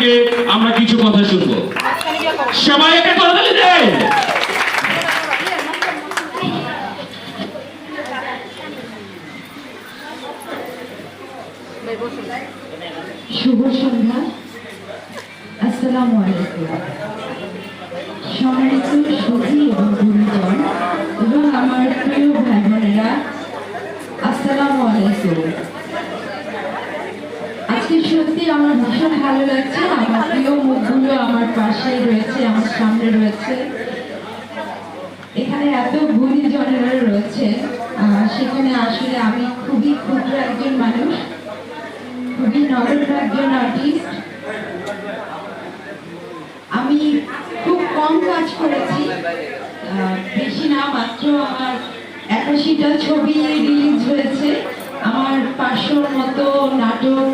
থেকে আমরা কিছু কথা শুনবো। সবাই একটা করতালি দেন। শুভ সন্ধ্যা, আসসালামু আলাইকুম। সম্মানিত সুধী এবং গুরুজন এবং আমার প্রিয় ভাই বোনেরা, আসসালামু আলাইকুম। আজকে সত্যি আমার ভীষণ ভালো লাগছে। আমার প্রিয় মুখগুলো আমার পাশে রয়েছে, আমার সামনে রয়েছে। এখানে এত গুণীজনেরা রয়েছে, সেখানে আসলে আমি খুবই ক্ষুদ্র একজন মানুষ, খুবই নগণ্য একজন আর্টিস্ট। আমি খুব কম কাজ করেছি, বেশি না, মাত্র আমার 81টা ছবি রিলিজ হয়েছে। আমার 500-র মতো নাটক